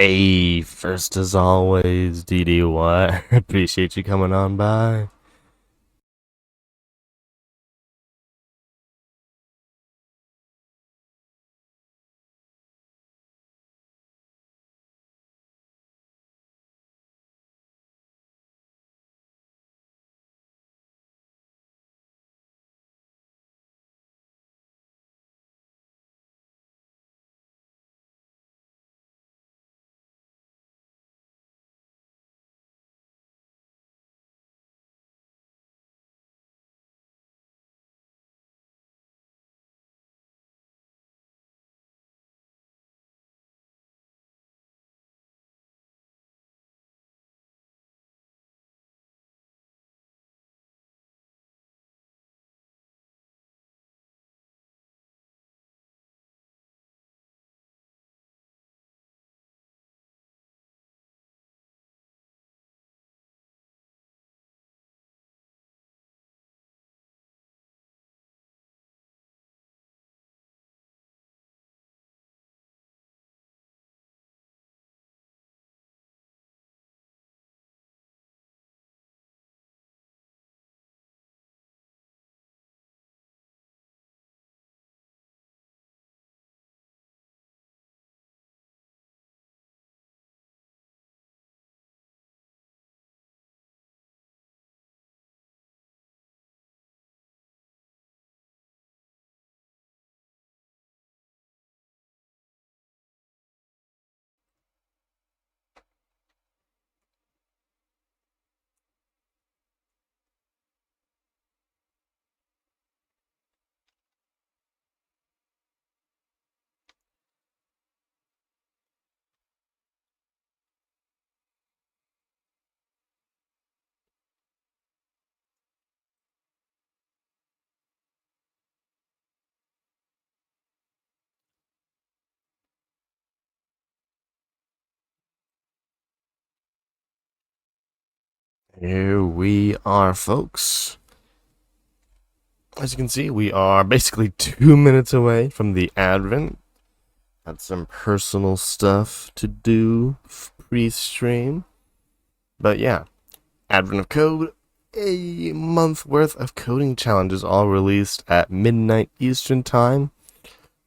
Hey, first as always, DD what? Appreciate you coming on by. Here we are, folks. As you can see, we are basically 2 minutes away from the Advent. Got some personal stuff to do pre-stream. But yeah, Advent of Code, a month worth of coding challenges all released at midnight Eastern Time,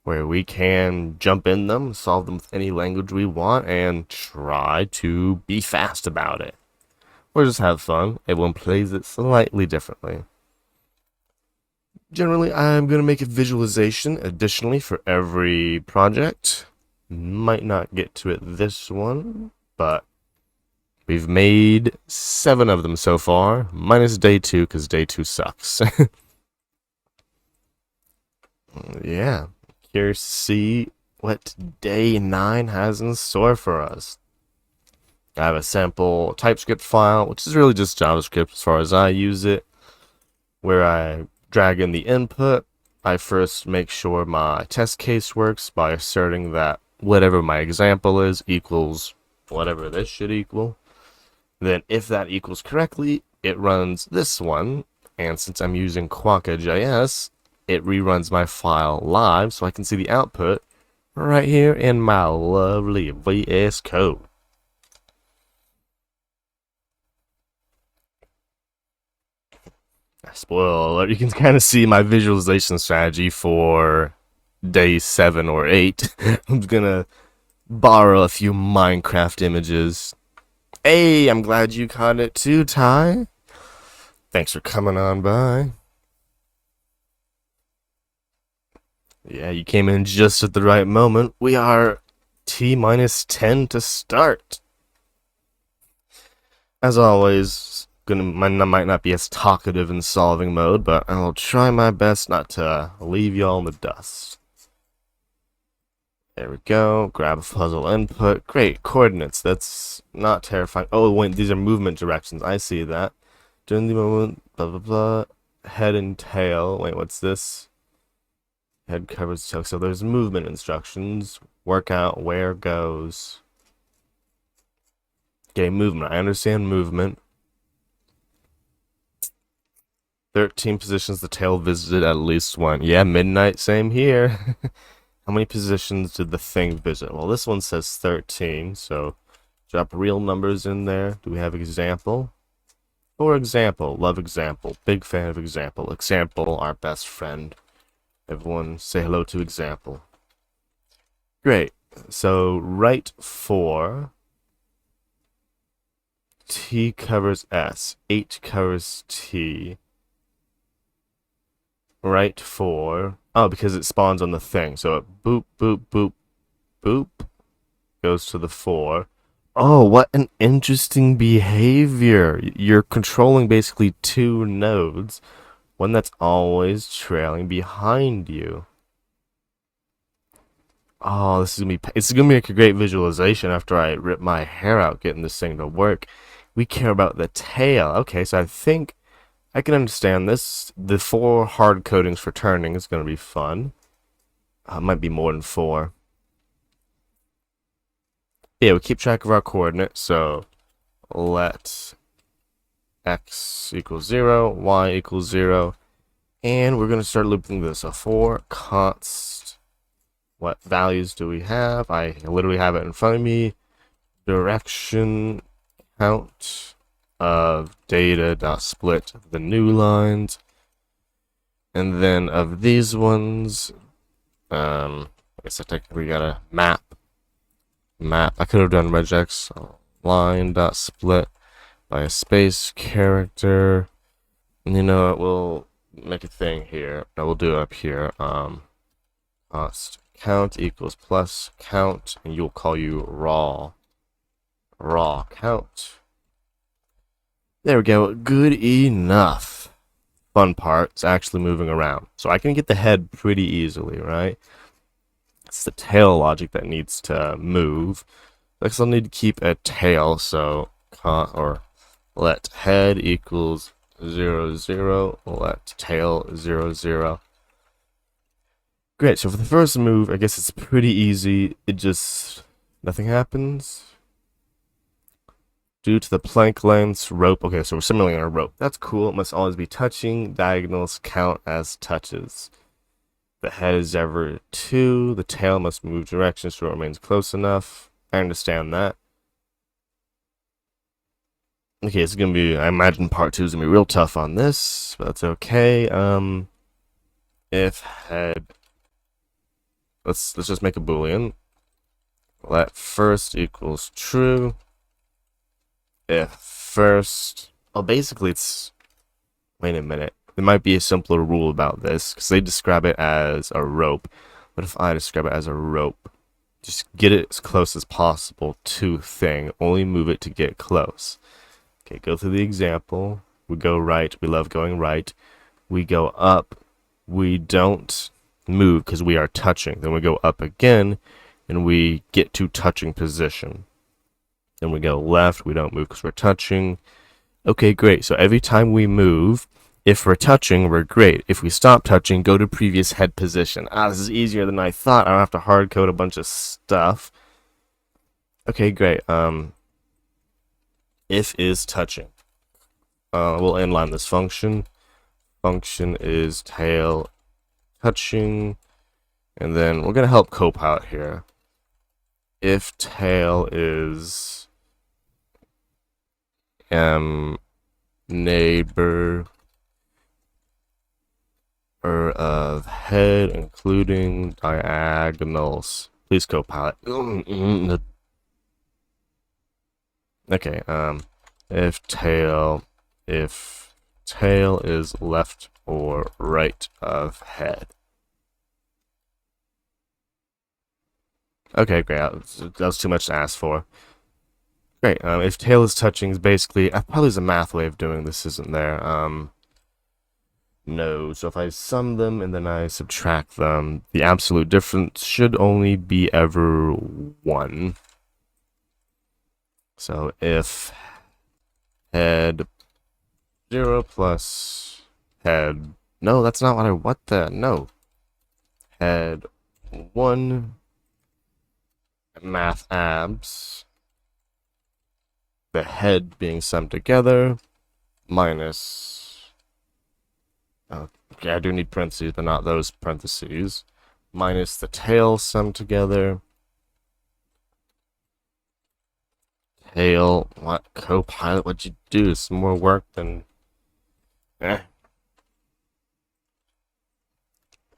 where we can jump in them, solve them with any language we want, and try to be fast about it. Or just have fun. Everyone plays it slightly differently. Generally, I'm going to make a visualization additionally for every project. Might not get to it this one, but we've made 7 of them so far, minus day 2 because day 2 sucks. Yeah, curious to see what day 9 has in store for us. I have a sample TypeScript file, which is really just JavaScript as far as I use it, where I drag in the input. I first make sure my test case works by asserting that whatever my example is equals whatever this should equal. Then if that equals correctly, it runs this one, and since I'm using Quokka.js, it reruns my file live so I can see the output right here in my lovely VS Code. Spoiler alert, you can kind of see my visualization strategy for day 7 or 8. I'm gonna borrow a few Minecraft images. Hey, I'm glad you caught it too, Ty. Thanks for coming on by. Yeah, you came in just at the right moment. We are T minus 10 to start. As always, might not be as talkative in solving mode, but I'll try my best not to leave y'all in the dust. There we go. Grab a puzzle input. Great. Coordinates. That's not terrifying. Oh, wait, these are movement directions. I see that. During the moment, blah, blah, blah. Head and tail. Wait, what's this? Head covers tail. So there's movement instructions. Work out where goes. Okay, movement. I understand movement. 13 positions the tail visited at least one. Yeah, midnight, same here. How many positions did the thing visit? Well, this one says 13, so drop real numbers in there. Do we have example? For example, love example. Big fan of example. Example, our best friend. Everyone say hello to example. Great. So right for T covers S. 8 covers T. Right for... Oh, because it spawns on the thing. So it boop, boop, boop, boop. Goes to the 4. Oh, what an interesting behavior. You're controlling basically 2 nodes. One that's always trailing behind you. Oh, it's gonna be like a great visualization after I rip my hair out getting this thing to work. We care about the tail. Okay, so I think I can understand this. The 4 hard codings for turning is gonna be fun. Might be more than 4. Yeah, we keep track of our coordinates, so let x equals 0, y equals 0, and we're going to start looping this. So for const, what values do we have? I literally have it in front of me. Direction count of data dot split the new lines, and then of these ones, I guess I technically got a map. I could have done regex line dot split by a space character. And you know what, we'll make a thing here. I will do it up here. Const count equals plus count, and you'll call you raw count. There we go. Good enough. Fun part is actually moving around. So I can get the head pretty easily, right? It's the tail logic that needs to move. I still need to keep a tail, so let head equals 0, 0, let tail 0, 0. Great, so for the first move, I guess it's pretty easy. Nothing happens. Due to the plank lengths, rope. Okay, so we're simulating a rope. That's cool. It must always be touching. Diagonals count as touches. The head is ever 2. The tail must move directions so it remains close enough. I understand that. Okay, it's gonna be, I imagine part 2 is gonna be real tough on this, but that's okay. If head, let's just make a boolean. Let first equals true. If first, oh, basically it's, wait a minute. There might be a simpler rule about this, because they describe it as a rope. What if I describe it as a rope? Just get it as close as possible to thing. Only move it to get close. Okay, go through the example. We go right. We love going right. We go up. We don't move because we are touching. Then we go up again, and we get to touching position. Then we go left. We don't move because we're touching. Okay, great. So every time we move, if we're touching, we're great. If we stop touching, go to previous head position. This is easier than I thought. I don't have to hard code a bunch of stuff. Okay, great. If is touching. We'll inline this function. Function is tail touching. And then we're going to help Copilot here. If tail is neighbor of head, including diagonals. Please, Copilot. Okay, if tail is left or right of head. Okay, great. That was too much to ask for. Great. If tail is touching is basically, probably there's a math way of doing this, isn't there? No. So if I sum them and then I subtract them, the absolute difference should only be ever 1. So if head 0 plus head, no, that's not what no. Head 1 math abs, the head being summed together, minus, okay, I do need parentheses, but not those parentheses, minus the tail sum together. Tail, what? Copilot, what'd you do? Some more work than...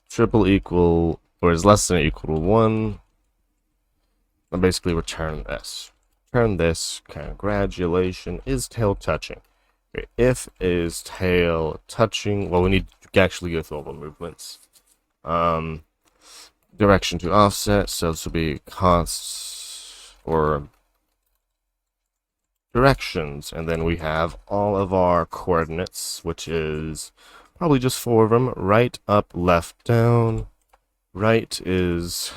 Triple equal, or is less than or equal to 1. I'll basically return this. Return this. Congratulations. Is tail touching? Okay, if is tail touching, well, we need to actually go through all the movements. Direction to offset, so this will be const or directions, and then we have all of our coordinates, which is probably just 4 of them. Right, up, left, down. Right is,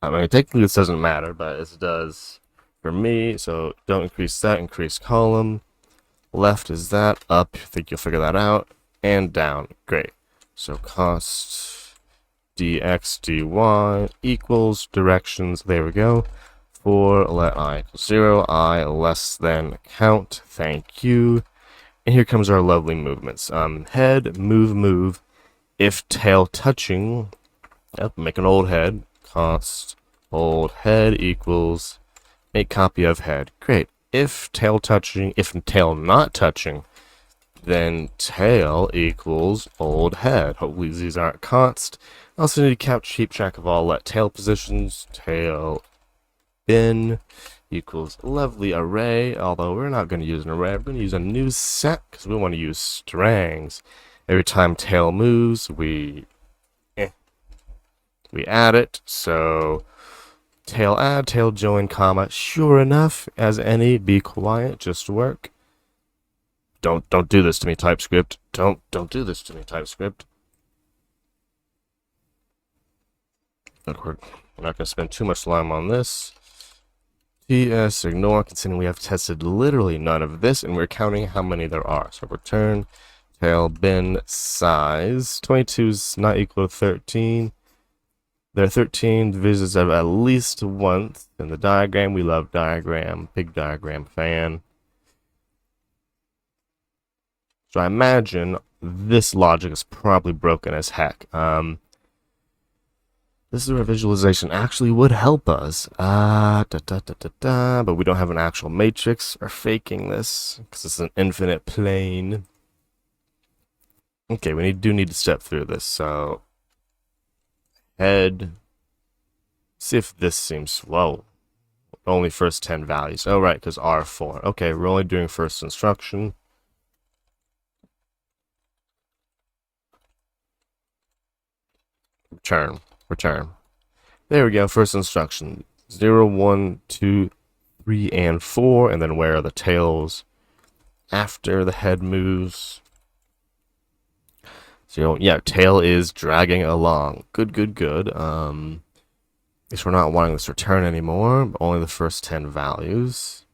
I mean, technically this doesn't matter, but it does for me, so don't increase that, increase column. Left is that, up, I think you'll figure that out, and down. Great. So const dx dy equals directions, there we go, for let I equal 0, I less than count, thank you. And here comes our lovely movements. Head, move, move. If tail touching, yep, make an old head, const old head equals make copy of head. Great. If tail touching, if tail not touching, then tail equals old head. Hopefully these aren't const. I also need to keep track of all let tail positions. Tail bin equals lovely array, although we're not going to use an array. We're going to use a new set because we want to use strings. Every time tail moves, we add it. So tail add, tail join, comma. Sure enough, as any, be quiet, just work. Don't do this to me, TypeScript. Don't do this to me, TypeScript. Look, we're not going to spend too much time on this. TS ignore, considering we have tested literally none of this, and we're counting how many there are. So return tail bin size. 22 is not equal to 13. There are 13 visits of at least once in the diagram. We love diagram, big diagram fan. So I imagine this logic is probably broken as heck. This is where visualization actually would help us. But we don't have an actual matrix. We're faking this because it's an infinite plane. Okay, we do need to step through this. So head. See if this seems whoa. Only first 10 values. Oh right, because R4. Okay, we're only doing first instruction. Return. There we go, first instruction. 0, 1, 2, 3, and 4, and then where are the tails after the head moves? 0, yeah, tail is dragging along. Good. I guess we're not wanting this return anymore, but only the first 10 values.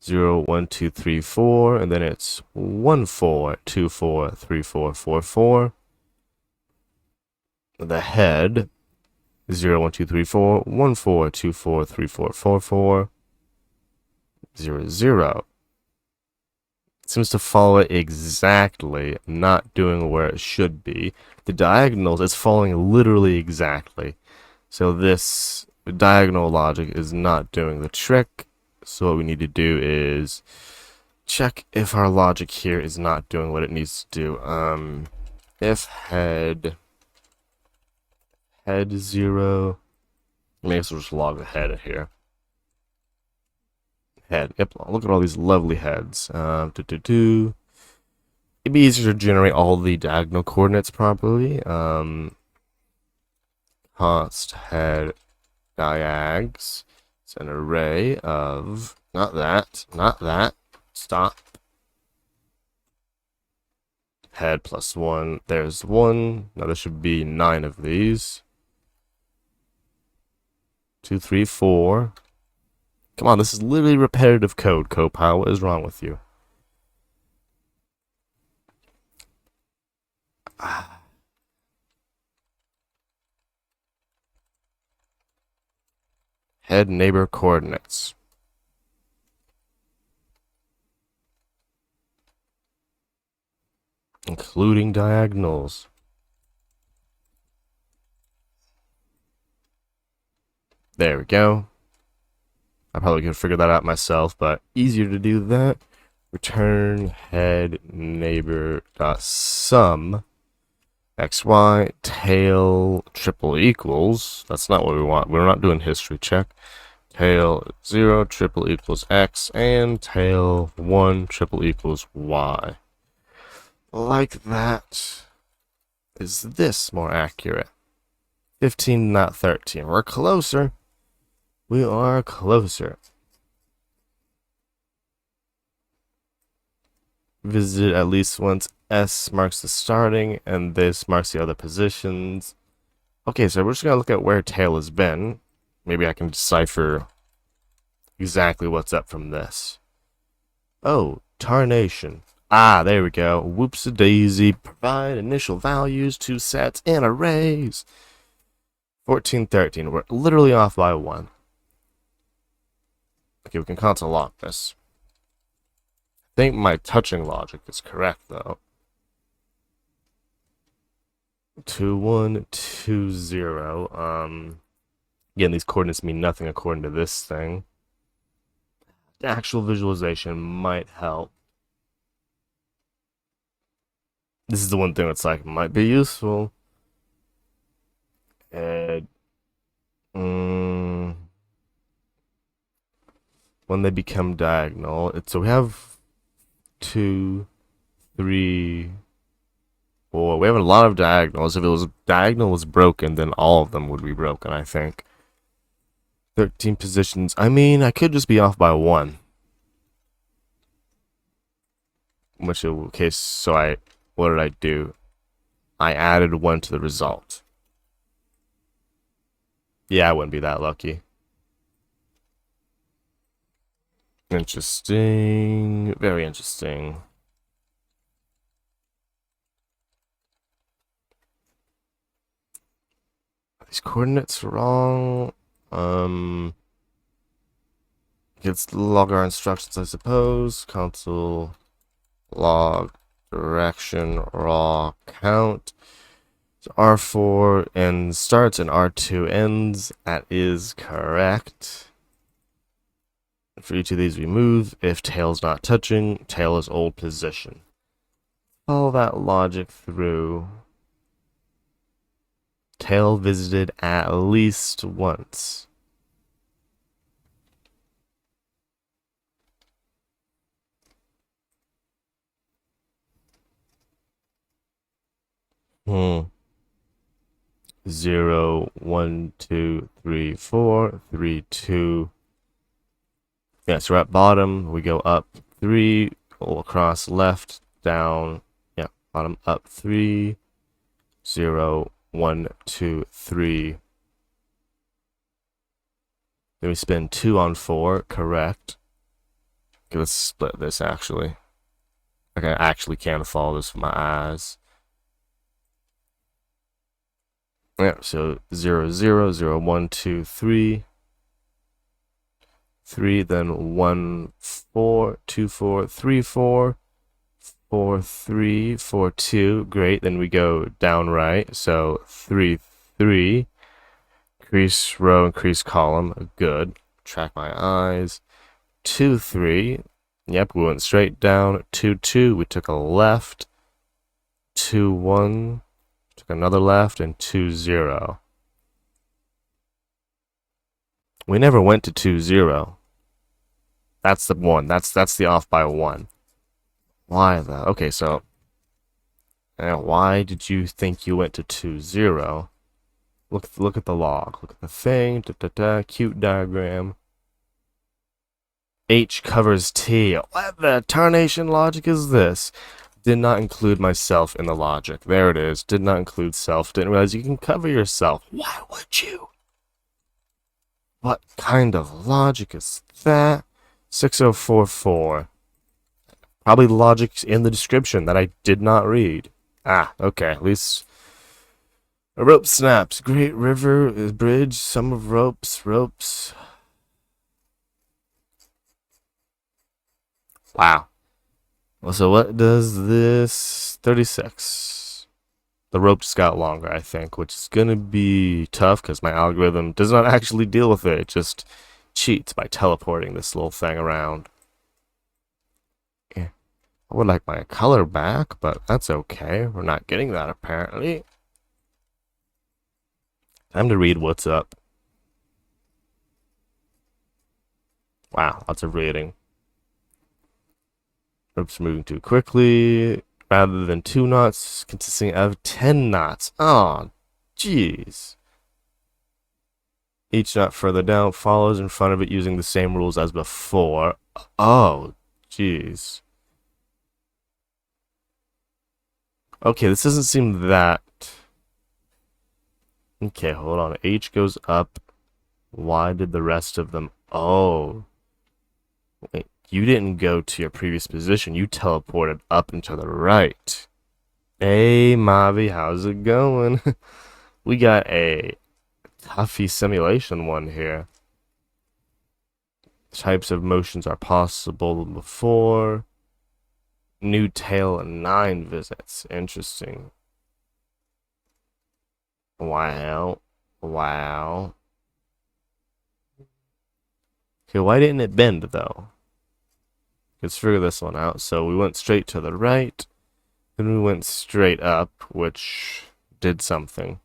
0, 1, 2, 3, 4, and then it's 1, 4, 2, 4, 3, 4, 4, 4. The head 0, 1, 2, 3, 4, 1, 4, 2, 4, 3, 4, 4, 4, 0, 0. It seems to follow it exactly, not doing where it should be. The diagonals is following literally exactly. So this diagonal logic is not doing the trick. So what we need to do is check if our logic here is not doing what it needs to do. If head 0, maybe we'll just log the head here. Head, yep, look at all these lovely heads. It'd be easier to generate all the diagonal coordinates properly. Const head diags. It's an array of, not that, stop. Head plus 1, there's 1. Now there should be 9 of these. 2, 3, 4. Come on, this is literally repetitive code, Copilot. What is wrong with you? Head neighbor coordinates. Including diagonals. There we go. I probably could figure that out myself, but easier to do that. Return head neighbor dot sum xy tail triple equals. That's not what we want. We're not doing history check. Tail 0 triple equals x and tail 1 triple equals y. Like that. Is this more accurate? 15, not 13. We're closer. We are closer. Visited at least once. S marks the starting, and this marks the other positions. Okay, so we're just going to look at where tail has been. Maybe I can decipher exactly what's up from this. Oh, tarnation. Ah, there we go. Whoops-a-daisy. Provide initial values to sets and arrays. 14, 13. We're literally off by 1. Okay, we can console log this. I think my touching logic is correct, though. 2, 1, 2, 0. Again, these coordinates mean nothing according to this thing. The actual visualization might help. This is the one thing that's like, might be useful. And, when they become diagonal, so we have 2, 3, 4. We have a lot of diagonals. If it was diagonal was broken, then all of them would be broken, I think. 13 positions. I mean, I could just be off by 1. Which in case, so what did I do? I added 1 to the result. Yeah, I wouldn't be that lucky. Interesting. Very interesting. Are these coordinates wrong? Let's log our instructions, I suppose. Console log direction raw count. So R4 ends starts and R2 ends. That is correct. For each of these we move. If tail's not touching, tail is old position. Follow that logic through. Tail visited at least once. Hmm. 0, 1, 2, 3, 4, 3, 2. Yeah, so we're at bottom. We go up 3, go across left, down. Yeah, bottom up 3, 0, 1, 2, 3. Then we spin 2 on 4, correct. Okay, let's split this actually. Okay, I actually can't follow this with my eyes. Yeah, so 0, 0, 0, 1, 2, 3. 3, then 1, 4, 2, 4, 3, 4, 4, 3, 4, 2. Great. Then we go down right. So 3, 3. Increase row, increase column. Good. Track my eyes. 2, 3. Yep, we went straight down. 2, 2. We took a left. 2, 1. Took another left. And 2, 0. We never went to 2, 0. That's the 1. That's the off by 1. Why though? Okay, so why did you think you went to 2, 0? Look at the log. Look at the thing. Cute diagram. H covers T. What the tarnation logic is this? Did not include myself in the logic. There it is. Did not include self. Didn't realize you can cover yourself. Why would you? What kind of logic is that? 6044. Probably the logic's in the description that I did not read. Ah, okay. At least a rope snaps. Great river bridge. Some of ropes. Wow. Well, so what does this 36? The rope just got longer, I think, which is gonna be tough because my algorithm does not actually deal with it. It just cheats by teleporting this little thing around. Yeah. I would like my color back, but that's okay. We're not getting that apparently. Time to read what's up. Wow, lots of reading. Rope's moving too quickly. Rather than 2 knots, consisting of 10 knots. Oh, jeez. Each knot further down follows in front of it using the same rules as before. Oh, jeez. Okay, this doesn't seem that... Okay, hold on. H goes up. Why did the rest of them... Oh. Wait, you didn't go to your previous position. You teleported up and to the right. Hey, Mavi, how's it going? We got a Tuffy simulation one here. Types of motions are possible before. New tail and 9 visits. Interesting. Wow. Wow. Okay, why didn't it bend though? Let's figure this one out. So we went straight to the right, then we went straight up, which did something.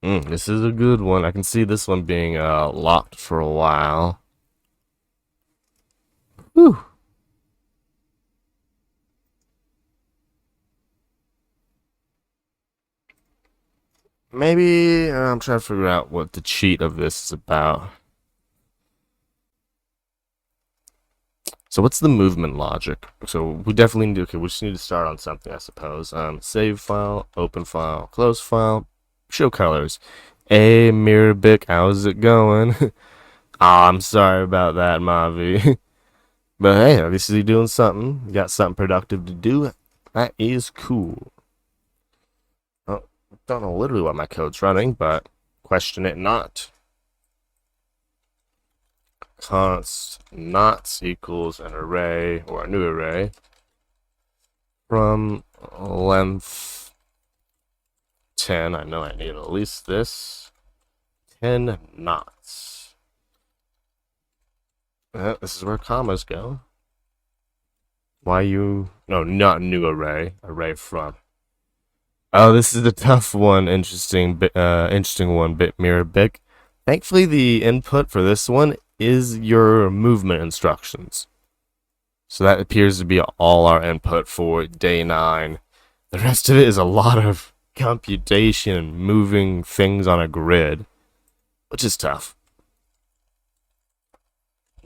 This is a good one. I can see this one being locked for a while. Whew. Maybe I'm trying to figure out what the cheat of this is about. So what's the movement logic? So we definitely need, okay, we just need to start on something, I suppose. Save file, open file, close file, show colors. Hey, Mirabic, how's it going? I'm sorry about that, Mavi. But hey, at least he's doing something. You got something productive to do. That is cool. Oh, don't know literally what my code's running, but question it not. Const knots equals an array or a new array from length 10. I know I need at least this 10 knots. This is where commas go. Why you? No, not new array. Array from. Oh, this is a tough one. Interesting one. Bit mirror big. Thankfully, the input for this one is your movement instructions. So that appears to be all our input for day 9. The rest of it is a lot of computation and moving things on a grid, which is tough.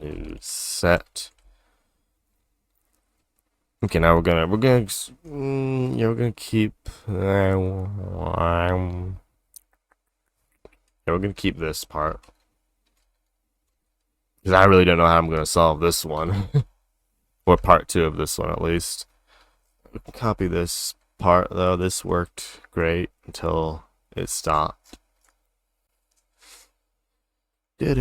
New set. Okay, now we're gonna keep we're gonna keep this part. Because I really don't know how I'm going to solve this one. Or part 2 of this one, at least. We can copy this part, though. This worked great until it stopped. Now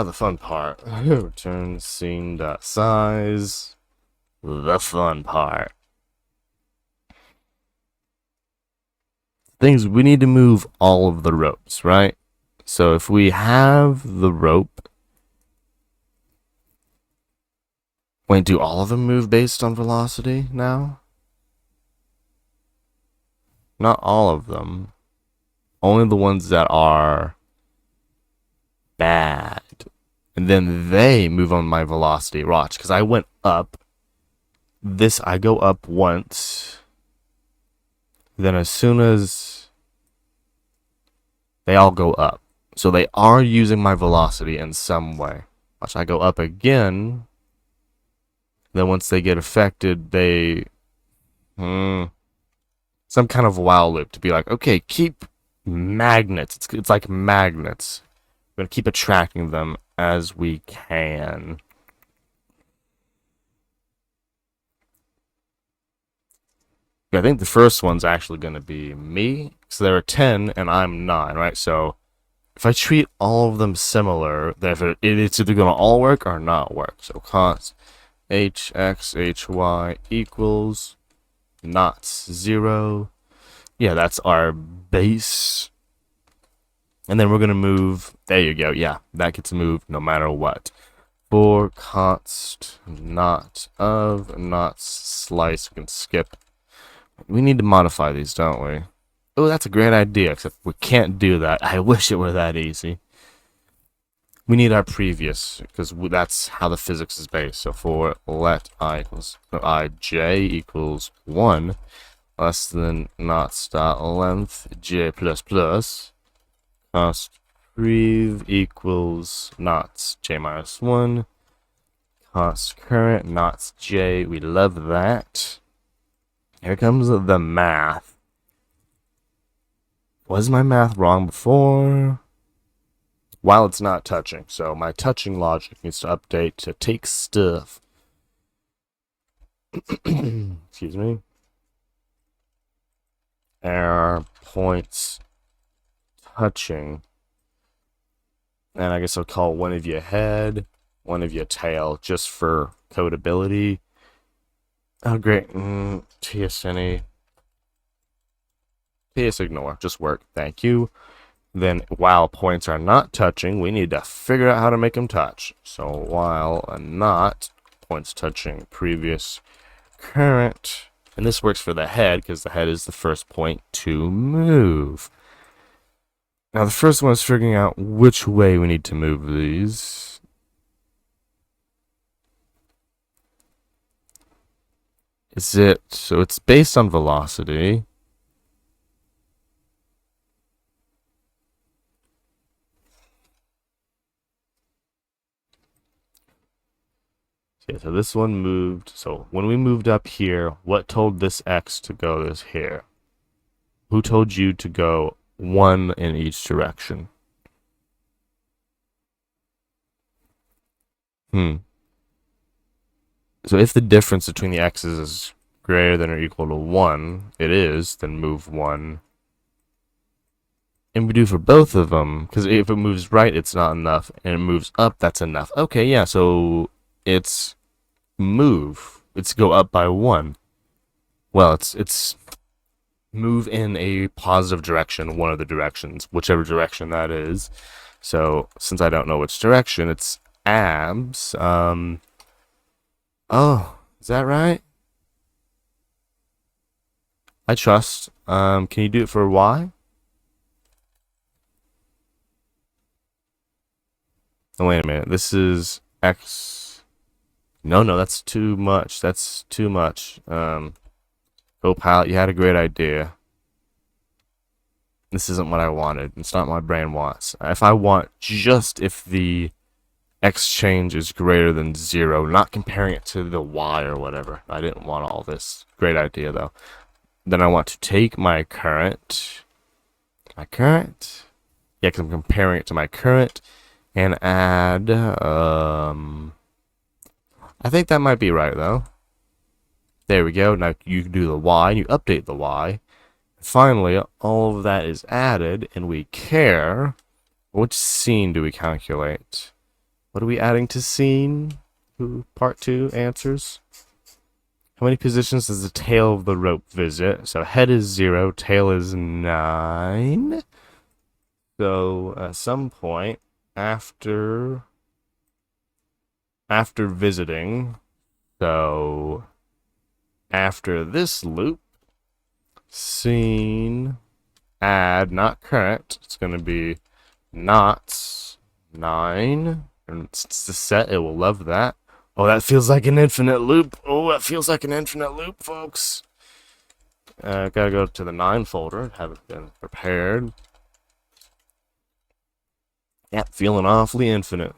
the fun part. Return scene.size. The fun part. Things, we need to move all of the ropes, right? So if we have the rope, wait, do all of them move based on velocity now? Not all of them. Only the ones that are bad. And then they move on my velocity. Watch, because I went up. I go up once. Then as soon as they all go up. So they are using my velocity in some way. Watch, I go up again. Then once they get affected, they... some kind of while loop to be like, okay, keep magnets. It's like magnets. We're going to keep attracting them as we can. I think the first one's actually going to be me. So there are 10 and I'm 9, right? So if I treat all of them similar, then it's either going to all work or not work. So const HX, HY equals not 0. Yeah, that's our base. And then we're going to move, there you go, yeah, that gets moved no matter what. For const not of, not slice, we can skip. We need to modify these, don't we? Oh, that's a great idea, except we can't do that. I wish it were that easy. We need our previous, because that's how the physics is based. So for let ij equals 1, less than not start length j plus plus, const prev equals not j minus 1, const current not j. We love that. Here comes the math. Was my math wrong before? While it's not touching, so my touching logic needs to update to take stuff. Excuse me. Error points touching, and I guess I'll call one of you head, one of you tail, just for codability. Oh great, TS ignore, just work, thank you. Then while points are not touching, we need to figure out how to make them touch. So while not points touching previous current, and this works for the head because the head is the first point to move. Now the first one is figuring out which way we need to move these. So it's based on velocity. Yeah, so this one moved. So when we moved up here, what told this X to go this here? Who told you to go 1 in each direction? So if the difference between the X's is greater than or equal to 1, it is, then move 1. And we do for both of them, because if it moves right, it's not enough, and it moves up, that's enough. Okay, yeah, so it's move. It's go up by 1. Well, it's move in a positive direction, one of the directions, whichever direction that is. So since I don't know which direction, it's abs. Oh, is that right? I trust. Can you do it for Y? Oh, wait a minute. This is X. No, that's too much. That's too much. Copilot, you had a great idea. This isn't what I wanted. It's not what my brain wants. If I want just if the X change is greater than 0, not comparing it to the Y or whatever. I didn't want all this. Great idea, though. Then I want to take my current. Yeah, because I'm comparing it to my current, and add, I think that might be right, though. There we go. Now you can do the Y, and you update the Y. Finally, all of that is added, and we care. Which scene do we calculate? What are we adding to scene? Part 2 answers. How many positions does the tail of the rope visit? So head is 0, tail is 9. So at some point after visiting, so after this loop, scene add, not current, it's going to be not 9. And it's the set, it will love that. Oh, that feels like an infinite loop. Oh, that feels like an infinite loop, folks. Gotta go to the 9 folder, have it been prepared. Yep, feeling awfully infinite.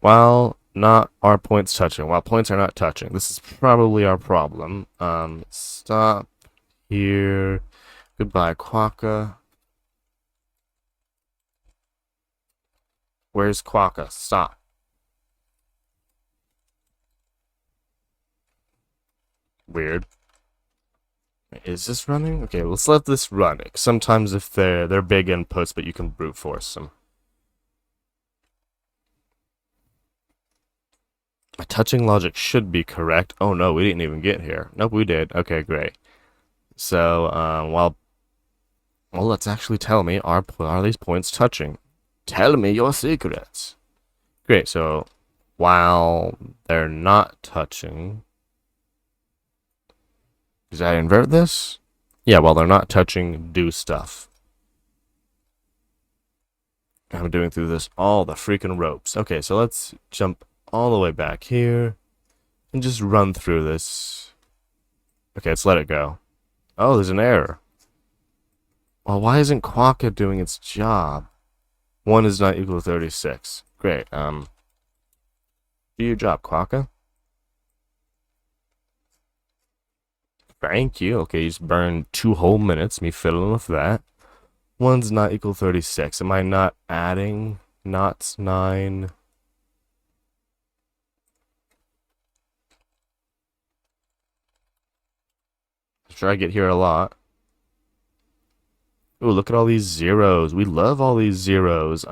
While not our points touching. While points are not touching. This is probably our problem. Stop here. Goodbye, Quokka. Where's Quokka? Stop. Weird. Is this running? Okay, let's let this run. Sometimes if they're big inputs, but you can brute force them. My touching logic should be correct. Oh no, we didn't even get here. Nope, we did. Okay, great. So, well, let's actually tell me, are these points touching? Tell me your secrets. Great, so while they're not touching, does that invert this? Yeah, while they're not touching, do stuff. I'm doing through this all the freaking ropes. Okay, so let's jump all the way back here and just run through this. Okay, let's let it go. Oh, there's an error. Well, why isn't Quokka doing its job? 1 is not equal to 36. Great, do your job, Quokka. Thank you. Okay, you just burned 2 whole minutes, me fiddling with that. 1's not equal to 36. Am I not adding knots 9? I'm sure I get here a lot. Ooh, look at all these zeros. We love all these zeros.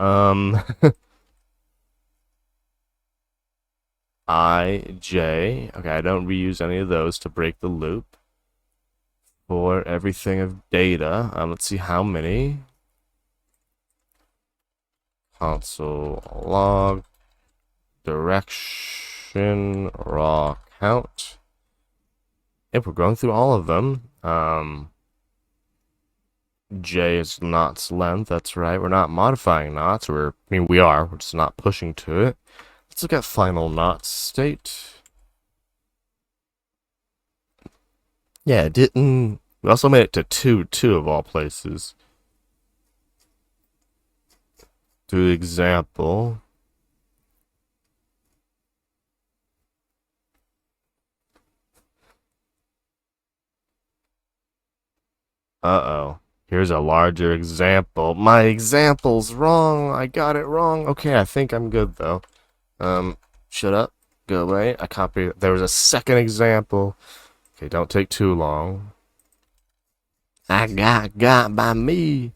I, J. Okay, I don't reuse any of those to break the loop. For everything of data, let's see how many. Console log direction raw count. If we're going through all of them, J is knots length. That's right. We're not modifying knots. We are. We're just not pushing to it. Let's look at final knot state. Yeah, it didn't. We also made it to 2 of all places. To example. Uh-oh. Here's a larger example. My example's wrong. I got it wrong. Okay, I think I'm good though. Shut up. Go away. I copied. There was a second example. Okay, don't take too long. I got by me.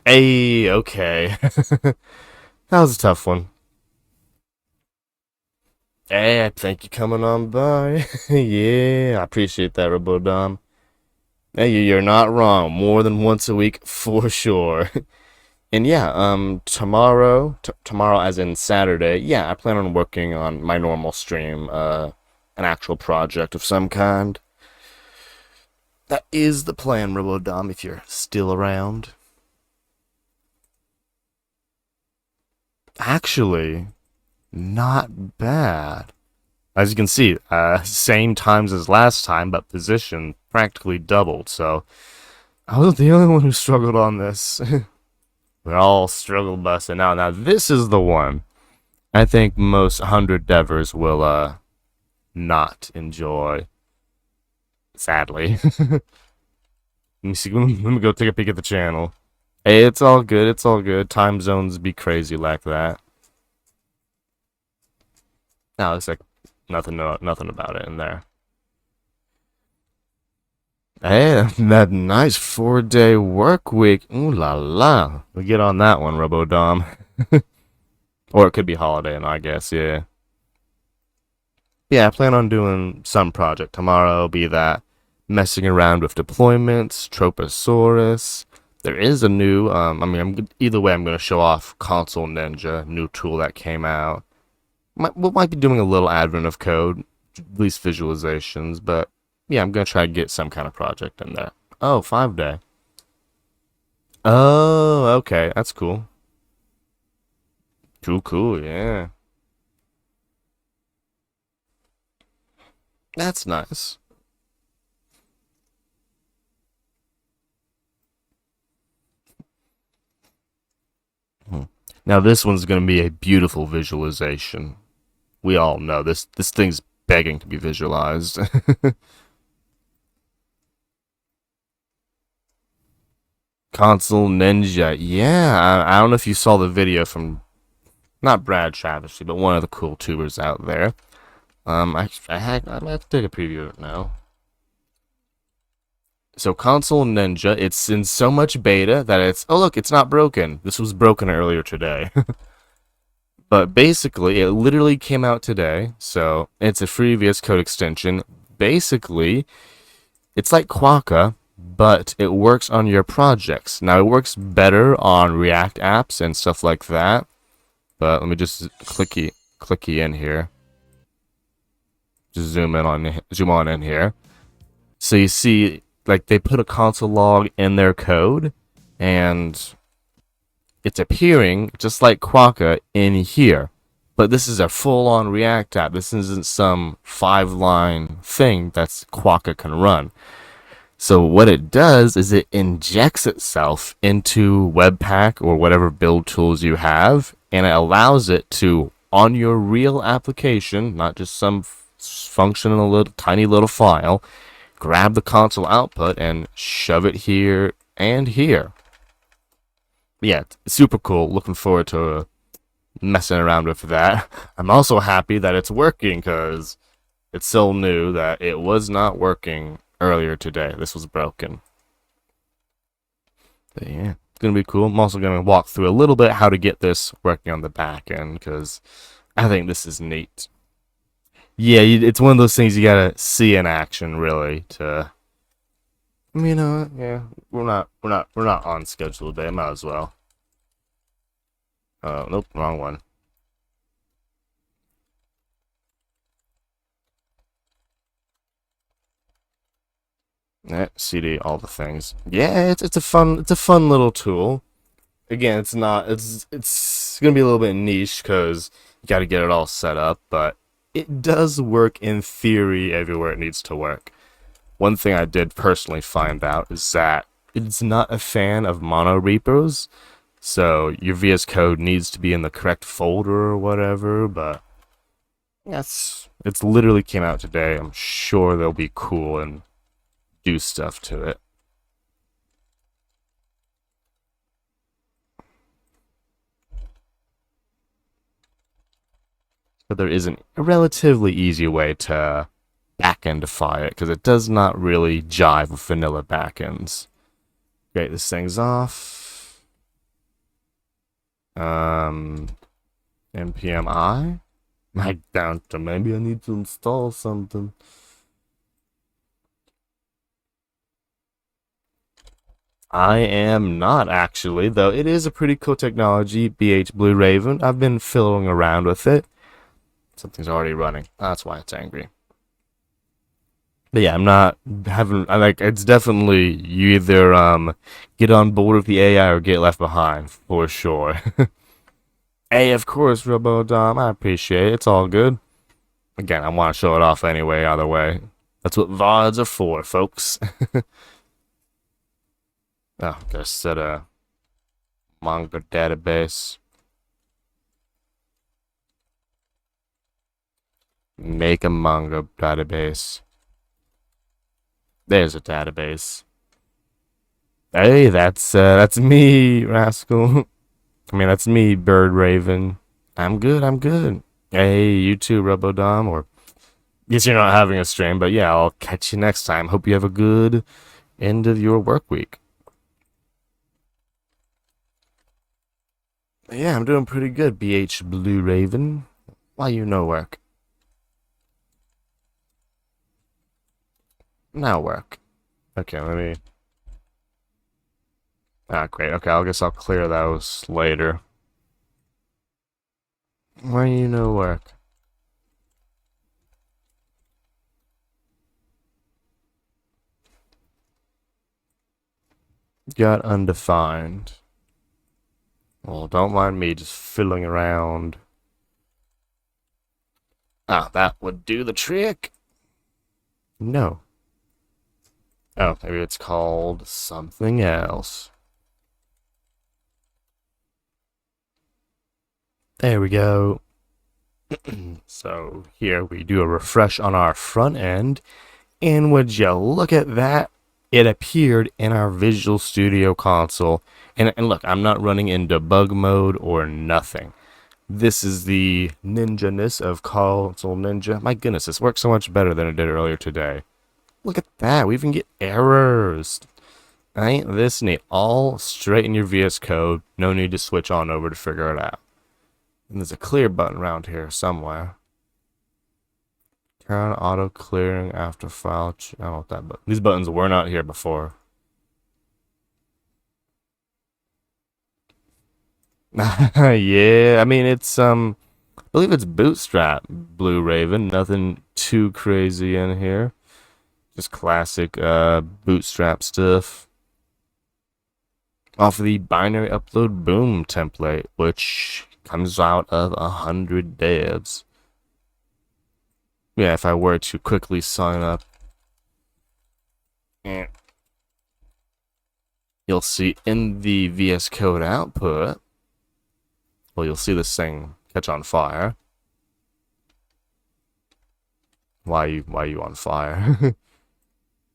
Hey, okay. That was a tough one. Hey, thank you coming on by. Yeah, I appreciate that, Robodom. Hey, you're not wrong. More than once a week for sure. And yeah, tomorrow as in Saturday, yeah, I plan on working on my normal stream, an actual project of some kind. That is the plan, Robodom, if you're still around. Actually, not bad. As you can see, same times as last time, but position practically doubled, so I wasn't the only one who struggled on this. We all struggled busting out. Now, this is the one I think most 100 devers will, not enjoy. Sadly. Let me see. Let me go take a peek at the channel. Hey, it's all good. It's all good. Time zones be crazy like that. Now, it's like nothing about it in there. Hey, that nice 4-day work week. Ooh la la. We get on that one, Robodom. Or it could be holiday, and I guess, yeah. Yeah, I plan on doing some project tomorrow, be that messing around with deployments, Troposaurus. There is a new, either way, I'm going to show off Console Ninja, new tool that came out. Might be doing a little advent of code, at least visualizations, but yeah, I'm going to try to get some kind of project in there. Oh, 5-day. Oh, okay, that's cool. Cool, yeah. That's nice. Now this one's going to be a beautiful visualization. We all know this thing's begging to be visualized. Console Ninja. Yeah, I don't know if you saw the video from not Brad Travesty, but one of the cool tubers out there. I'm gonna have to take a preview of it now. So Console Ninja, it's in so much beta that it's, oh look, it's not broken. This was broken earlier today. But basically, it literally came out today, so it's a free VS Code extension. Basically, it's like Quokka, but it works on your projects. Now, it works better on React apps and stuff like that. But let me just clicky in here. Just zoom on in here. So you see, like, they put a console log in their code, and it's appearing just like Quokka in here. But this is a full-on React app. This isn't some 5-line thing that's Quokka can run. So what it does is it injects itself into Webpack or whatever build tools you have, and it allows it to, on your real application, not just some function in a little tiny little file, grab the console output and shove it here and here. Yeah, it's super cool. Looking forward to messing around with that. I'm also happy that it's working because it's so new that it was not working earlier today. This was broken. But yeah, it's going to be cool. I'm also going to walk through a little bit how to get this working on the back end because I think this is neat. Yeah, it's one of those things you got to see in action really to, you know, yeah, we're not on schedule today. Might as well. Nope, wrong one. CD, all the things. Yeah, it's a fun little tool. Again, it's gonna be a little bit niche because you got to get it all set up, but it does work in theory everywhere it needs to work. One thing I did personally find out is that it's not a fan of mono repos, so your VS Code needs to be in the correct folder or whatever, but yes, it's literally came out today. I'm sure they'll be cool and do stuff to it. But there is a relatively easy way to backendify it because it does not really jive with vanilla backends. Okay, this thing's off. npm I. My downtime. Maybe I need to install something. I am not actually, though it is a pretty cool technology, BH Blue Raven. I've been fiddling around with it. Something's already running. That's why it's angry. But yeah, I'm not having. I like. It's definitely you either get on board with the AI or get left behind for sure. Hey, of course, RoboDom. I appreciate it. It's all good. Again, I want to show it off anyway. Either way, that's what VODs are for, folks. Oh, gotta set a Mongo database. Make a Mongo database. There's a database. Hey, that's me, Rascal. I mean, that's me, Bird Raven. I'm good, I'm good. Hey, you too, RoboDom, or guess you're not having a stream, but yeah, I'll catch you next time. Hope you have a good end of your work week. Yeah, I'm doing pretty good, BH Blue Raven. Why you no work? Now work. Okay, let me... Ah, great. Okay, I guess I'll clear those later. Why you no work? Got undefined. Well, don't mind me just fiddling around. Ah, that would do the trick. No. Oh, maybe it's called something else. There we go. So here we do a refresh on our front end. And would you look at that? It appeared in our Visual Studio console. And look, I'm not running in debug mode or nothing. This is the ninja-ness of Console Ninja. My goodness, this works so much better than it did earlier today. Look at that, we even get errors. Ain't this neat? All straight in your VS Code. No need to switch on over to figure it out. And there's a clear button around here somewhere. Turn on auto clearing after file. I don't know what that button. These buttons were not here before. Yeah, I mean it's I believe it's Bootstrap Blue Raven. Nothing too crazy in here. Just classic Bootstrap stuff. Off of the binary upload boom template, which comes out of 100 devs. Yeah, if I were to quickly sign up, you'll see in the VS Code output, well, you'll see this thing catch on fire. Why you on fire?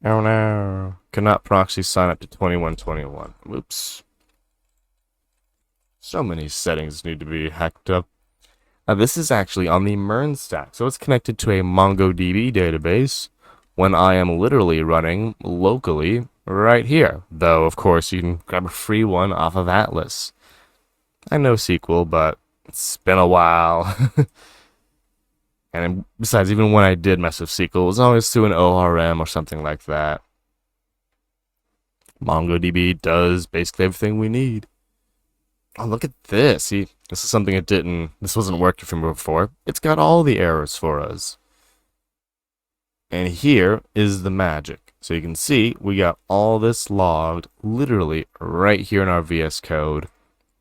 Oh no. Cannot proxy sign up to 2121. Whoops. So many settings need to be hacked up. Now this is actually on the MERN stack, so it's connected to a MongoDB database when I am literally running locally right here. Though, of course, you can grab a free one off of Atlas. I know SQL, but it's been a while. And besides, even when I did mess with SQL, it was always through an ORM or something like that. MongoDB does basically everything we need. Oh, look at this. See, this is something this wasn't working for me before. It's got all the errors for us. And here is the magic. So you can see we got all this logged literally right here in our VS Code.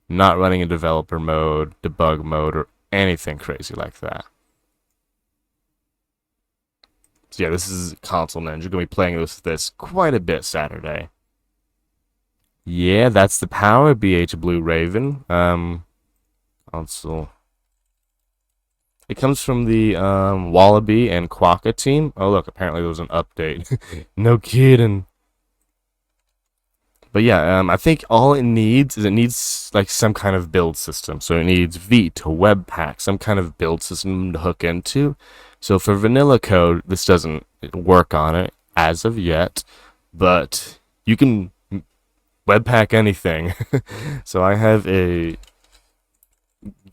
Not running in developer mode, debug mode, or anything crazy like that. So yeah, this is Console Ninja. You're going to be playing with this quite a bit Saturday. Yeah, that's the power, BH Blue Raven. Console. It comes from the Wallaby and Quokka team. Oh look, apparently there was an update. No kidding. But yeah, I think all it needs is like some kind of build system. So it needs Vite, Webpack, some kind of build system to hook into. So for vanilla code, this doesn't work on it as of yet, but you can Webpack anything. So I have a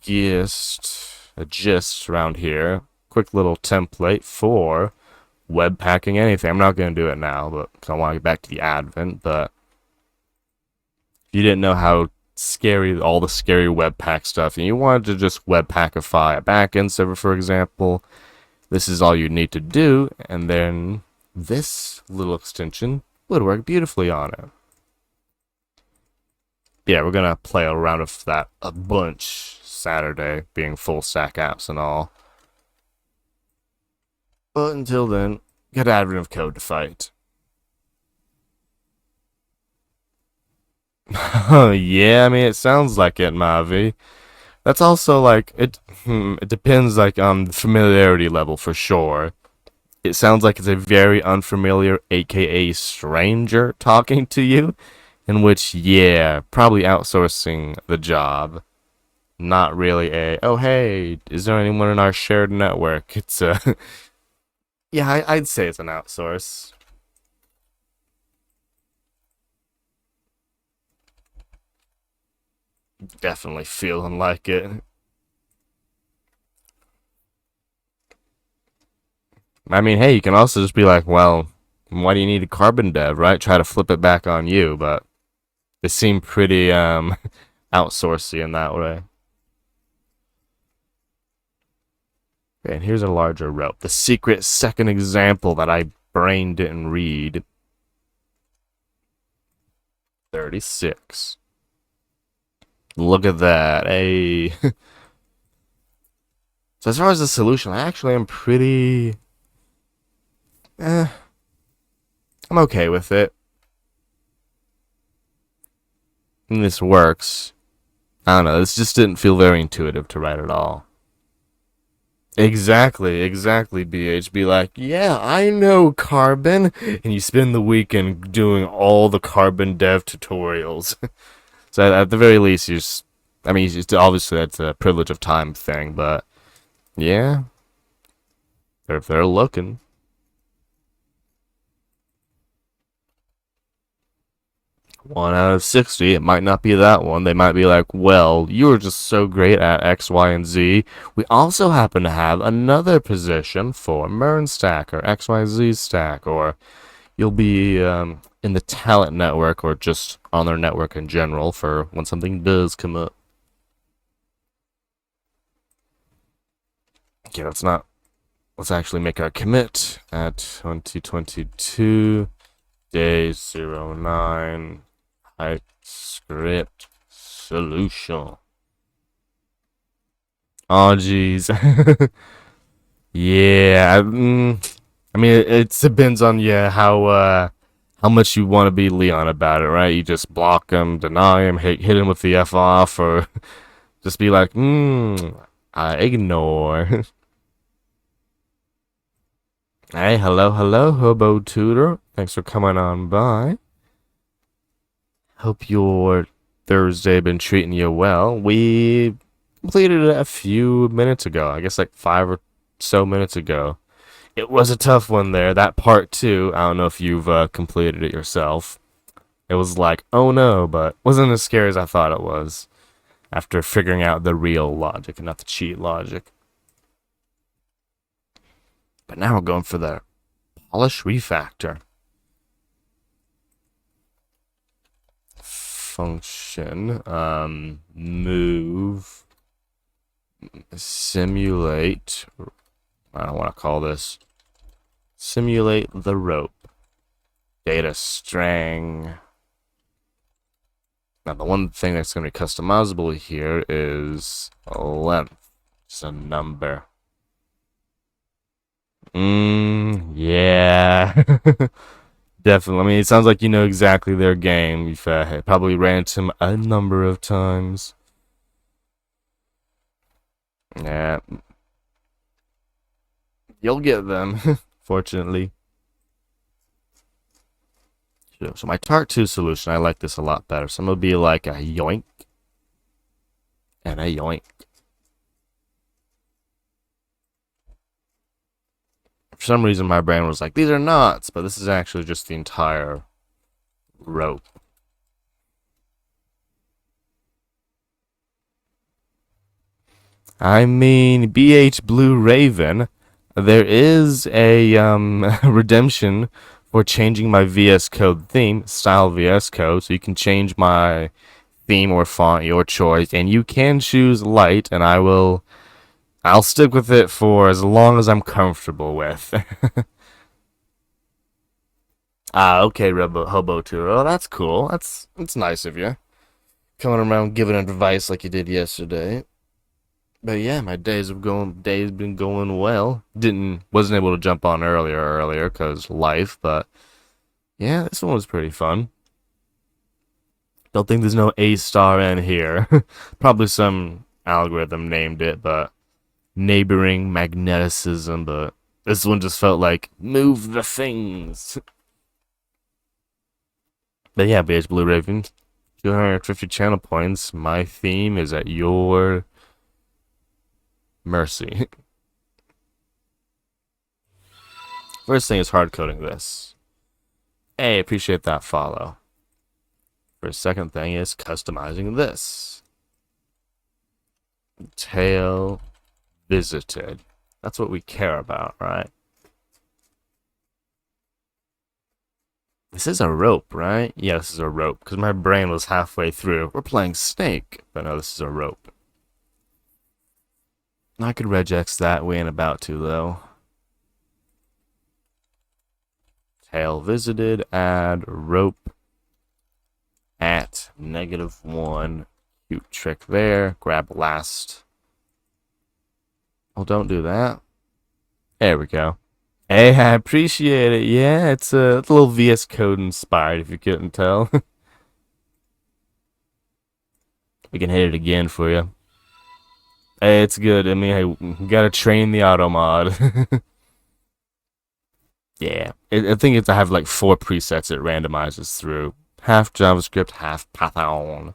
gist around here. Quick little template for Webpacking anything. I'm not going to do it now, but cause I want to get back to the Advent, but if you didn't know how scary all the scary Webpack stuff and you wanted to just Webpackify a backend server, for example, this is all you need to do, and then this little extension would work beautifully on it. Yeah, we're gonna play around with that a bunch Saturday, being full stack apps and all. But until then, got Advent of Code to fight. Yeah, I mean, it sounds like it, Mavi. That's also like it depends like on the familiarity level for sure. It sounds like it's a very unfamiliar, aka stranger, talking to you, in which, yeah, probably outsourcing the job. Not really oh hey, is there anyone in our shared network? It's yeah, I'd say it's an outsource. Definitely feeling like it. I mean, hey, you can also just be like, well, why do you need a carbon dev, right? Try to flip it back on you, but they seem pretty outsourcey in that way. Okay, and here's a larger rope. The secret second example that I brain didn't read. 36. Look at that. Hey. So as far as the solution, I actually am pretty I'm okay with it. And this works. I don't know, this just didn't feel very intuitive to write at all. Exactly, BH. Be like, yeah, I know Carbon. And you spend the weekend doing all the Carbon dev tutorials. So at the very least, I mean, obviously that's a privilege of time thing, but yeah, they're looking. 1 out of 60. It might not be that one. They might be like, well, you were just so great at X, Y, and Z. We also happen to have another position for MERN stack or XYZ stack, or you'll be in the talent network or just on their network in general for when something does come up. Okay, let's actually make our commit at 2022 day 09 TypeScript solution. Oh jeez. Yeah, I mean it depends on how much you want to be Leon about it, right? You just block him, deny him, hit him with the F off, or just be like, I ignore. Hey, hello, Hobo Tutor. Thanks for coming on by. Hope your Thursday been treating you well. We completed it a few minutes ago. I guess like 5 or so minutes ago. It was a tough one there. That part 2, I don't know if you've completed it yourself. It was like, oh no, but wasn't as scary as I thought it was. After figuring out the real logic and not the cheat logic. But now we're going for the polish refactor. Function, move, simulate, I don't want to call this, simulate the rope, data string. Now the one thing that's going to be customizable here is length, it's a number. Yeah. Definitely. I mean, it sounds like you know exactly their game. You've probably ran into him a number of times. Yeah. You'll get them, fortunately. So my Tart 2 solution, I like this a lot better. So I'm going to be like a yoink and a yoink. For some reason, my brain was like, these are knots, but this is actually just the entire rope. I mean, BH Blue Raven, there is a redemption for changing my VS Code theme, style VS Code, so you can change my theme or font, your choice, and you can choose light, and I'll stick with it for as long as I'm comfortable with. Okay, Hobo Tour. Oh, that's cool. That's nice of you. Coming around giving advice like you did yesterday. But yeah, my days been going well. Wasn't able to jump on earlier cause life, but yeah, this one was pretty fun. Don't think there's no A star in here. Probably some algorithm named it, but neighboring magneticism, but this one just felt like move the things. But yeah, BH Blue Raven, 250 channel points. My theme is at your mercy. First thing is hard coding this. Hey, appreciate that follow. First, second thing is customizing this. Tail visited. That's what we care about, right? This is a rope, right? Yeah, this is a rope, because my brain was halfway through. We're playing Snake, but no, this is a rope. I could regex that. We ain't about to, though. Tail visited, add rope at -1. Cute trick there. Grab last. Oh, don't do that. There we go. Hey, I appreciate it. Yeah, it's a little VS Code inspired, if you couldn't tell. We can hit it again for you. Hey, it's good. I mean, hey, we gotta train the auto mod. Yeah, I think I have like 4 presets it randomizes through. Half JavaScript, half Python.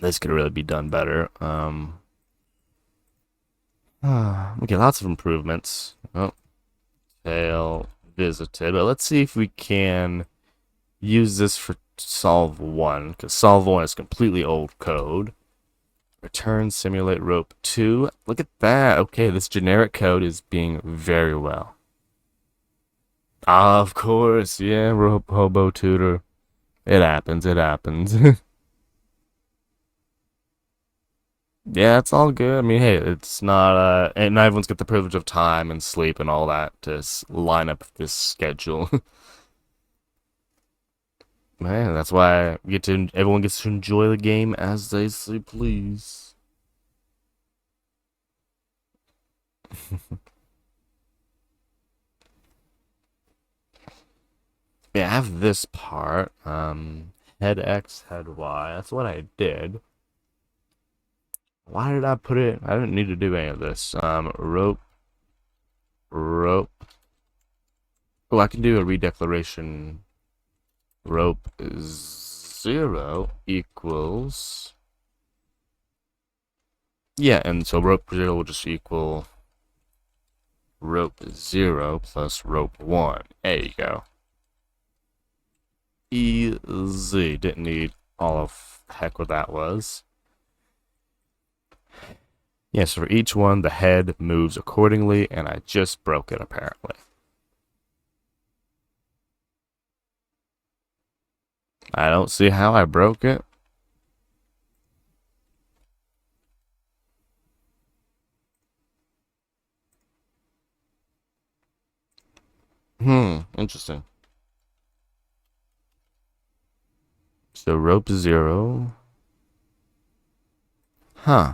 This could really be done better. Okay, lots of improvements. Oh, tail visited. But let's see if we can use this for solve 1, because solve 1 is completely old code. Return simulate rope 2. Look at that. Okay, this generic code is being very well. Of course, yeah, rope hobo tutor. It happens, it happens. Yeah, it's all good. I mean, hey, it's not, and not everyone's got the privilege of time and sleep and all that to line up this schedule. Man, that's why everyone gets to enjoy the game as they see please. Yeah, I have this part. Head X, head Y. That's what I did. Why did I put it? I didn't need to do any of this. Rope, rope. Oh, I can do a redeclaration. Rope 0 equals. Yeah, and so rope 0 will just equal rope 0 plus rope 1. There you go. Easy. Didn't need all of heck what that was. Yeah, so for each one, the head moves accordingly, and I just broke it apparently. I don't see how I broke it. Interesting. So rope 0. Huh.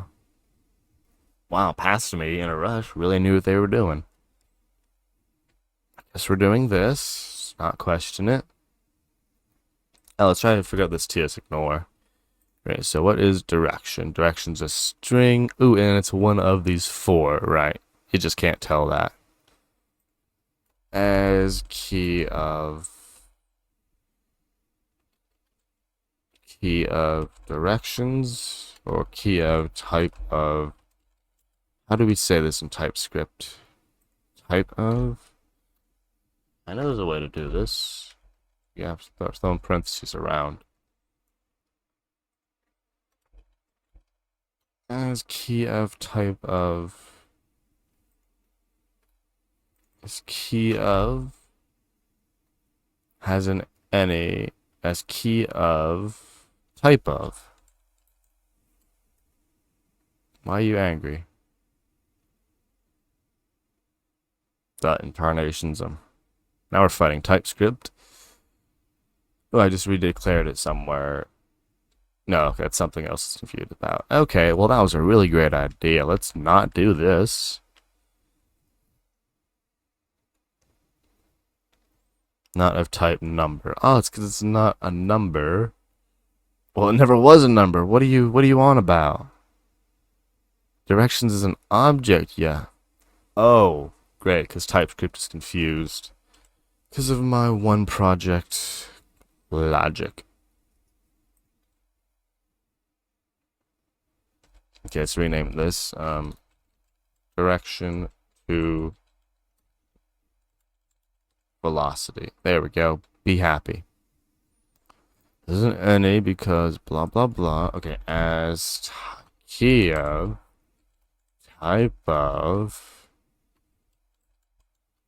Wow, passed me in a rush. Really knew what they were doing. I guess we're doing this. Not question it. Oh, let's try to figure out this TS ignore. Right, so what is direction? Direction's a string. Ooh, and it's one of these 4, right? You just can't tell that. As key of directions or key of type of. How do we say this in TypeScript? Type of. I know there's a way to do this. You have to start throwing parentheses around. As key of type of. As key of has an any as key of type of. Why are you angry? That incarnations them. Now we're fighting TypeScript. Oh, I just redeclared it somewhere. No, that's something else to confused about. Okay, well that was a really great idea. Let's not do this. Not of type number. Oh, it's because it's not a number. Well, it never was a number. What are you on about? Directions is an object, yeah. Oh, great, because TypeScript is confused. Because of my one project logic. Okay, let's rename this. Direction to velocity. There we go. Be happy. This isn't any because blah blah blah. Okay, as key of type of.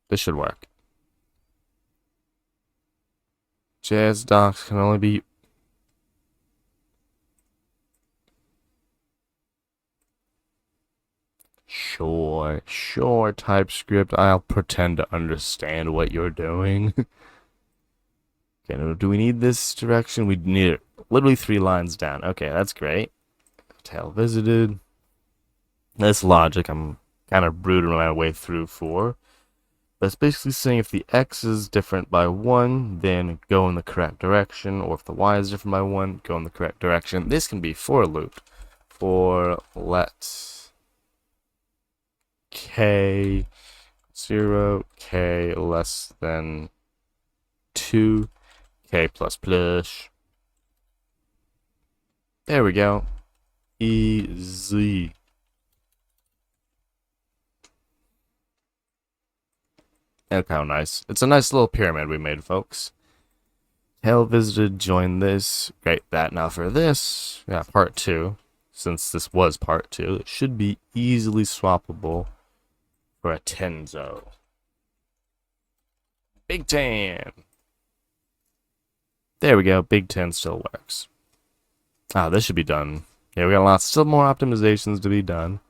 This should work. JS docs can only be. Sure, TypeScript. I'll pretend to understand what you're doing. Okay, now do we need this direction? We need it literally 3 lines down. Okay, that's great. Tail visited. This logic I'm kind of brooding my way through for. But it's basically saying if the x is different by 1, then go in the correct direction, or if the y is different by 1, go in the correct direction. This can be for loop. For let k 0, k less than 2, k plus plus. There we go. Easy. Look how nice. It's a nice little pyramid we made, folks. Tail visited, join this. Great, that. Now for this, yeah, part 2. Since this was part 2, it should be easily swappable for a Tenzo. Big Tan! There we go, Big Tan still works. This should be done. Yeah, we got still more optimizations to be done.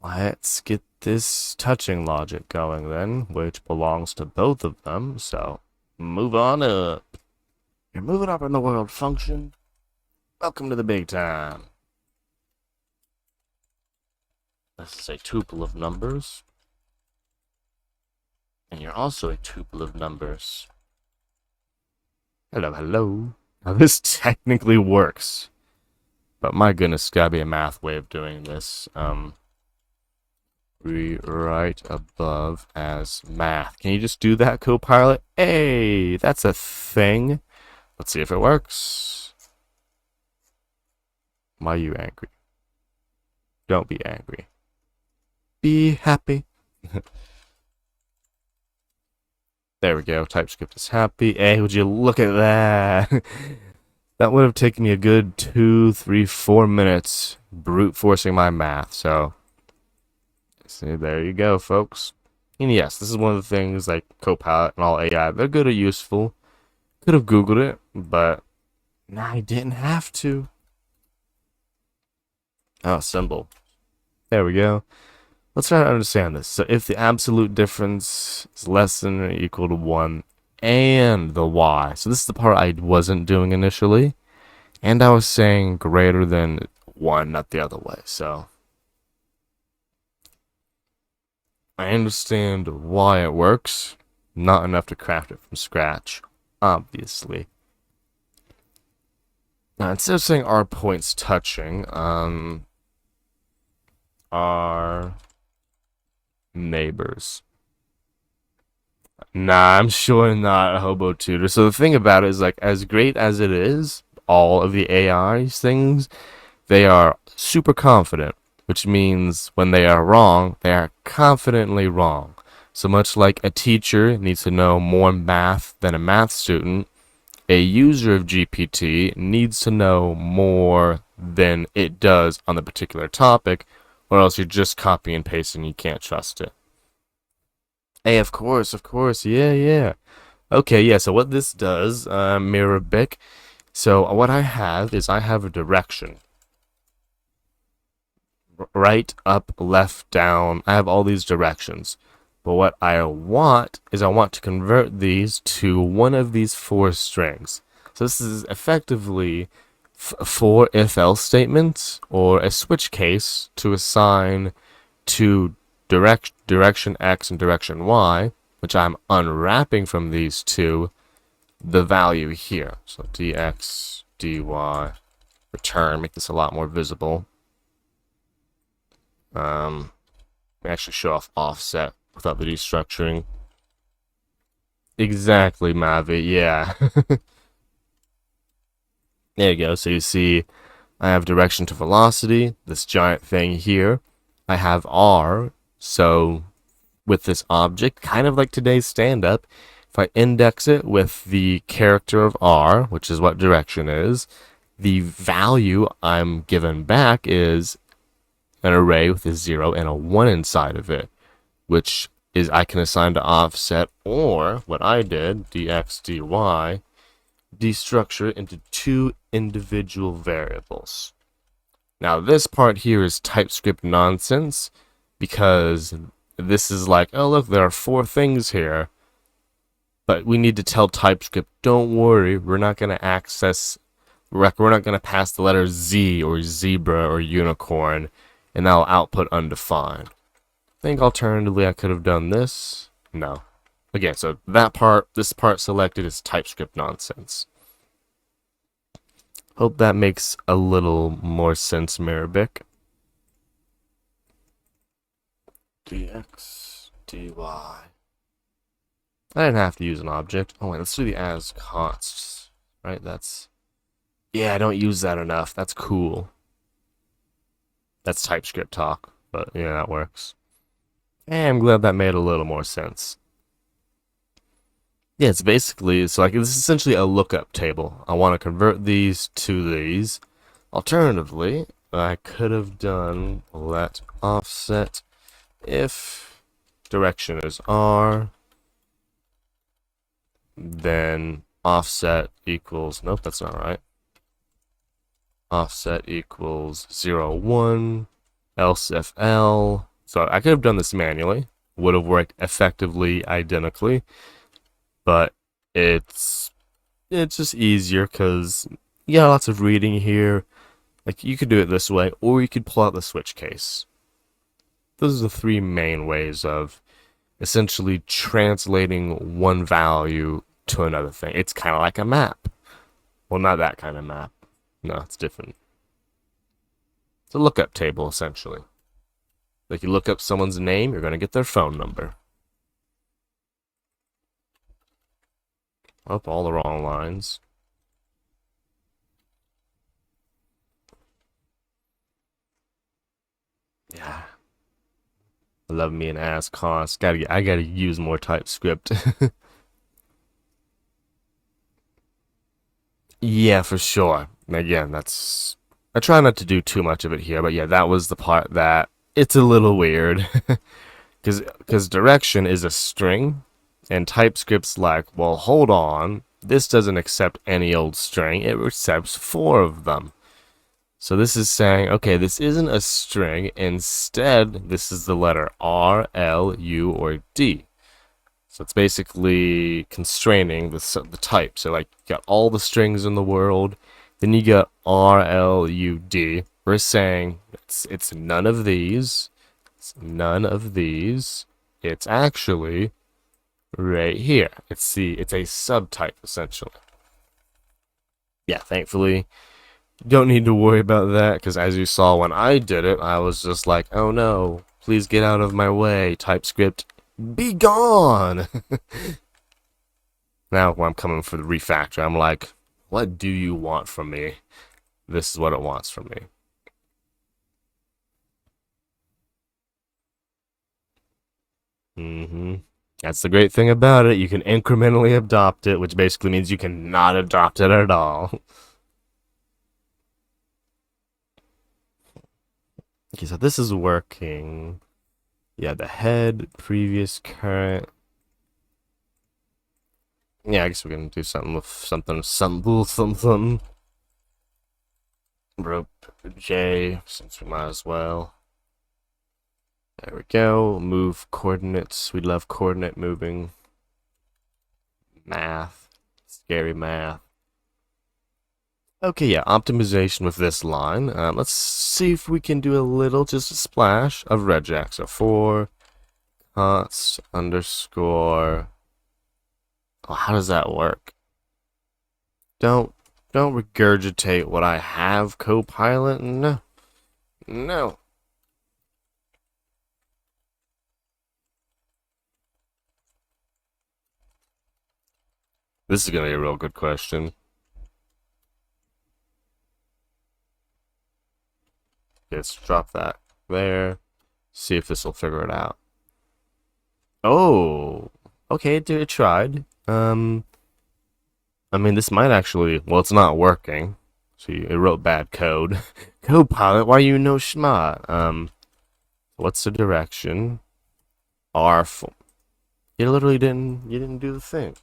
Let's get this touching logic going then, which belongs to both of them, so move on up. You're moving up in the world function. Welcome to the big time. This is a tuple of numbers. And you're also a tuple of numbers. Hello, hello. Now this technically works. But my goodness, it's gotta be a math way of doing this. Rewrite above as math. Can you just do that, Copilot? Hey, that's a thing. Let's see if it works. Why are you angry? Don't be angry. Be happy. There we go. TypeScript is happy. Hey, would you look at that? That would have taken me a good 2, 3, 4 minutes brute forcing my math. So, see, there you go, folks. And yes, this is one of the things like Copilot and all AI. They're good or useful. Could have Googled it, but I didn't have to. Oh, symbol. There we go. Let's try to understand this. So if the absolute difference is less than or equal to 1 and the y. So this is the part I wasn't doing initially. And I was saying greater than 1, not the other way. So I understand why it works. Not enough to craft it from scratch, obviously. Now instead of saying our points touching, our neighbors. Nah, I'm sure not a hobo tutor. So the thing about it is, like, as great as it is, all of the AI things, they are super confident, which means when they are wrong, they are confidently wrong. So much like a teacher needs to know more math than a math student, a user of GPT needs to know more than it does on the particular topic, or else you're just copying and pasting, you can't trust it. Hey, of course, yeah. Okay, yeah, so what this does, Mirrorbic, so what I have is I have a direction. Right, up, left, down, I have all these directions. But what I want is I want to convert these to one of these 4 strings. So this is effectively 4 if-else statements, or a switch case to assign to direction X and direction Y, which I'm unwrapping from these two, the value here. So dx, dy, return, make this a lot more visible. Actually show off offset without the destructuring. Exactly, Mavi, yeah. There you go, so you see I have direction to velocity, this giant thing here. I have R, so with this object, kind of like today's stand-up, if I index it with the character of R, which is what direction is, the value I'm given back is an array with a 0 and a 1 inside of it, which is I can assign to offset, or what I did, dx, dy, destructure it into 2 individual variables. Now this part here is TypeScript nonsense, because this is like, oh look, there are 4 things here, but we need to tell TypeScript, don't worry, we're not going to we're not going to pass the letter Z or zebra or unicorn, and that'll output undefined. I think alternatively I could have done this. No. Again, so this part selected is TypeScript nonsense. Hope that makes a little more sense, Mirrorbic. dx, dy. I didn't have to use an object. Oh wait, let's do the as consts. Right, yeah, I don't use that enough. That's cool. That's TypeScript talk, but yeah, that works. And I'm glad that made a little more sense. Yeah, it's basically, so like, this is essentially a lookup table. I want to convert these to these. Alternatively, I could have done let offset if direction is R, then offset equals, nope, that's not right. Offset equals 0, 1, else if L. So I could have done this manually, would have worked effectively identically, but it's just easier because you got lots of reading here. Like, you could do it this way, or you could pull out the switch case. Those are the three main ways of essentially translating one value to another thing. It's kind of like a map. Well, not that kind of map. No, it's different. It's a lookup table, essentially. Like, you look up someone's name, you're going to get their phone number. Oh, all the wrong lines. Yeah. I love me an ass cost. I gotta use more TypeScript. Yeah, for sure. Again, that's I try not to do too much of it here, but yeah, that was the part that it's a little weird. Because direction is a string, and TypeScript's like, well, hold on, this doesn't accept any old string, it accepts four of them. So this is saying, okay, this isn't a string, instead, this is the letter R, L, U, or D. So it's basically constraining the type. So like, you got all the strings in the world, then you got R, L, U, D. We're saying it's none of these. It's none of these. It's actually right here. It's a subtype essentially. Yeah, thankfully, don't need to worry about that because as you saw when I did it, I was just like, oh no, please get out of my way, TypeScript, be gone. Now when I'm coming for the refactor, I'm like, what do you want from me? This is what it wants from me. That's the great thing about it. You can incrementally adopt it, which basically means you cannot adopt it at all. Okay, so this is working. Yeah, the head, previous, current. Yeah, I guess we can do something with something. Rope J, since we might as well. There we go. Move coordinates. We love coordinate moving. Math. Scary math. Okay, yeah, optimization with this line. Let's see if we can do a little, just a splash of regex. So for const underscore. Oh, how does that work? Don't regurgitate what I have, Copilot. No, no. This is gonna be a real good question. Let's drop that there. See if this will figure it out. Oh, okay, dude, it tried. I mean, this might actually. Well, it's not working. So it wrote bad code. Copilot, why you no schmat? What's the direction? R. You literally didn't. You didn't do the thing.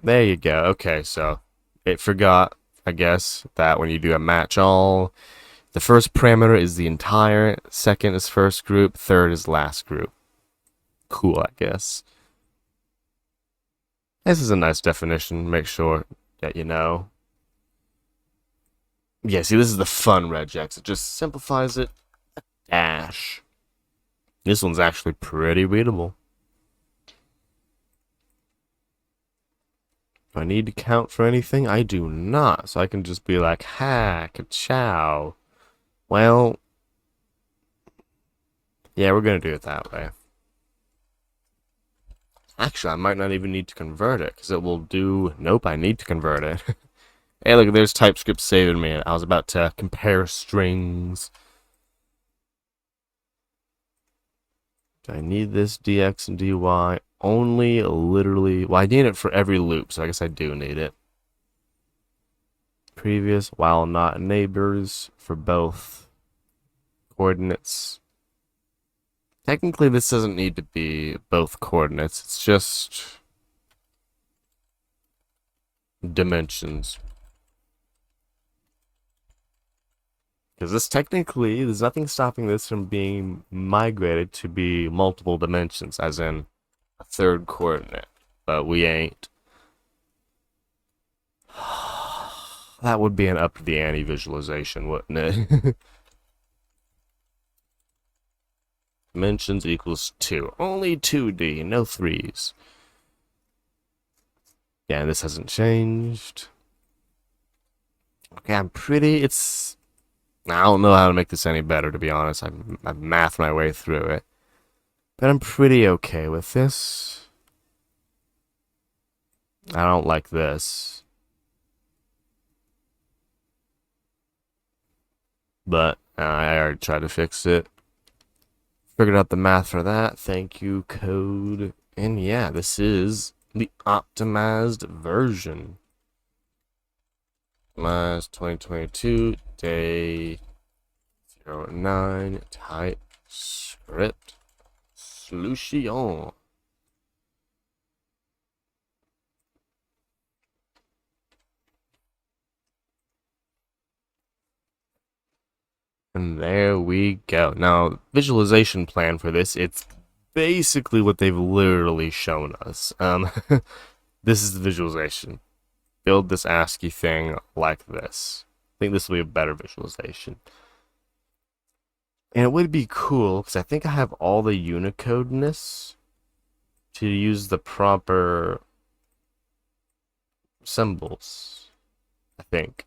There you go. Okay, so it forgot, I guess, that when you do a match all, the first parameter is the entire, second is first group, third is last group. Cool, I guess. This is a nice definition. Make sure that you know. Yeah, see, this is the fun regex. It just simplifies it. Dash. This one's actually pretty readable. Do I need to count for anything? I do not. So I can just be like, ha, ka-chow. Well, yeah, we're going to do it that way. Actually, I might not even need to convert it, because it will do... Nope, I need to convert it. Hey, look, there's TypeScript saving me. I was about to compare strings. Do I need this dx and dy? only literally... Well, I need it for every loop, so I guess I do need it. Previous, while not neighbors, for both coordinates. Technically, this doesn't need to be both coordinates. It's just dimensions. Because this technically, there's nothing stopping this from being migrated to be multiple dimensions, as in a third coordinate. But we ain't. That would be an up to the ante visualization, wouldn't it? Dimensions equals 2. Only 2D, no 3s. Yeah, and this hasn't changed. Okay, I don't know how to make this any better, to be honest. I've mathed my way through it. But I'm pretty okay with this. I don't like this. But I already tried to fix it. Figured out the math for that. Thank you, code. And yeah, this is the optimized version. Optimized 2022, day 09, TypeScript solution. And there we go. Now, visualization plan for this, it's basically what they've literally shown us. This is the visualization. Build this ASCII thing like this. I think this will be a better visualization. And it would be cool, because I think I have all the Unicode-ness to use the proper symbols, I think.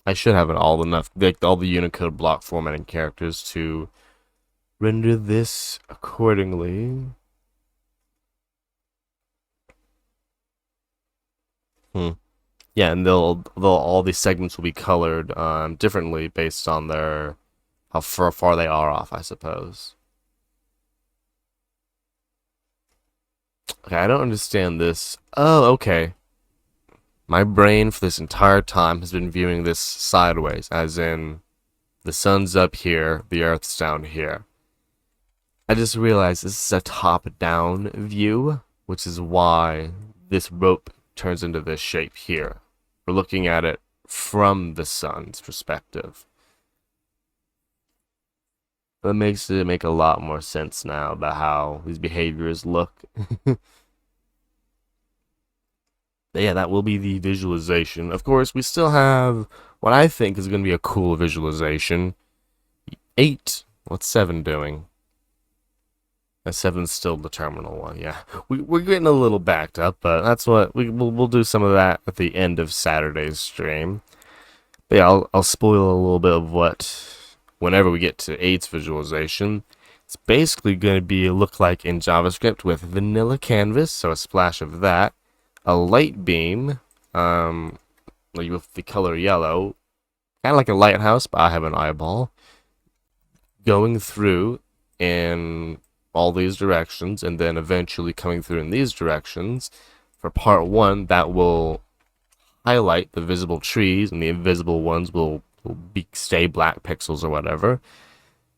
I should have it all enough, like all the Unicode block formatting characters to render this accordingly. Yeah, and they'll all these segments will be colored differently based on their how far they are off, I suppose. Okay, I don't understand this. Oh, okay. My brain for this entire time has been viewing this sideways, as in the sun's up here, the earth's down here. I just realized this is a top-down view, which is why this rope turns into this shape here. We're looking at it from the sun's perspective. That makes it make a lot more sense now about how these behaviors look. Yeah, that will be the visualization. Of course, we still have what I think is going to be a cool visualization. 8. What's 7 doing? 7's still the terminal one, yeah. We're getting a little backed up, but that's what we'll do some of that at the end of Saturday's stream. But yeah, I'll spoil a little bit of what whenever we get to 8's visualization. It's basically going to be look like in JavaScript with vanilla canvas, so a splash of that. A light beam, with the color yellow, kind of like a lighthouse, but I have an eyeball, going through in all these directions, and then eventually coming through in these directions. For part 1, that will highlight the visible trees, and the invisible ones will stay black pixels or whatever.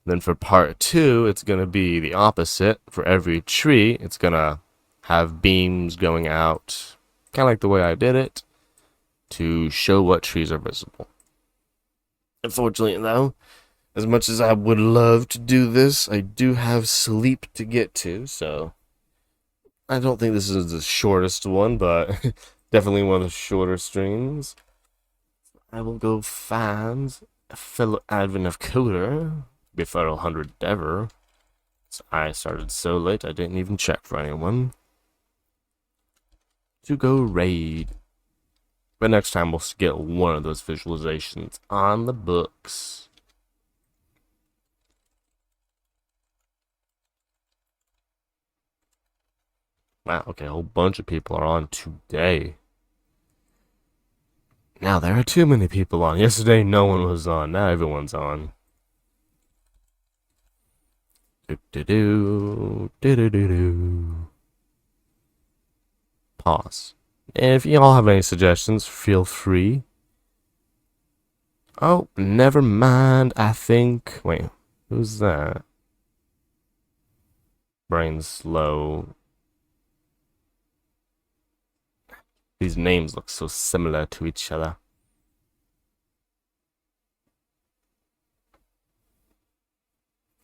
Then for part 2, it's going to be the opposite. For every tree, it's going to have beams going out, kind of like the way I did it, to show what trees are visible. Unfortunately, though, as much as I would love to do this, I do have sleep to get to, so I don't think this is the shortest one, but definitely one of the shorter streams. I will go find a fellow admin of Coder before 100 ever. So I started so late I didn't even check for anyone to go raid. But next time we'll get one of those visualizations on the books. Wow, okay, a whole bunch of people are on today. Now there are too many people on. Yesterday no one was on, now everyone's on. Do do do do do do do. pause. And if you all have any suggestions, feel free. Oh, never mind. I think. Wait, who's that? Brain's slow. These names look so similar to each other.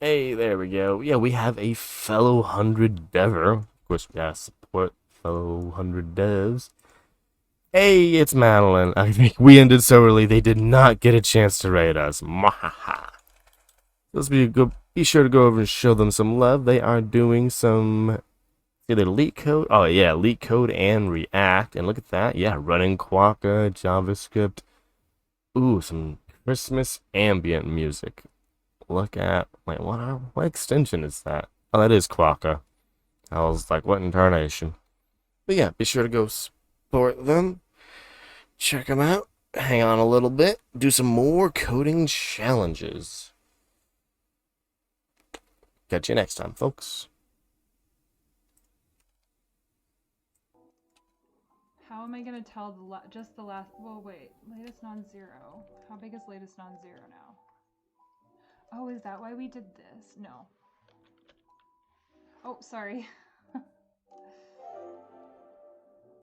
Hey, there we go. Yeah, we have a fellow 100 dever. Of course, we gotta support fellow 100 devs. Hey, it's Madeline. I think we ended so early they did not get a chance to raid us. Mahaha. Be sure to go over and show them some love. They are doing some either LeetCode. Oh yeah, LeetCode and React. And look at that. Yeah, running Quokka, JavaScript. Ooh, some Christmas ambient music. Look at what extension is that? Oh, that is Quokka. I was like, what incarnation? But yeah, be sure to go support them. Check them out. Hang on a little bit. Do some more coding challenges. Catch you next time, folks. How am I gonna tell just the last? Well, wait. Latest non-zero. How big is latest non-zero now? Oh, is that why we did this? No. Oh, sorry.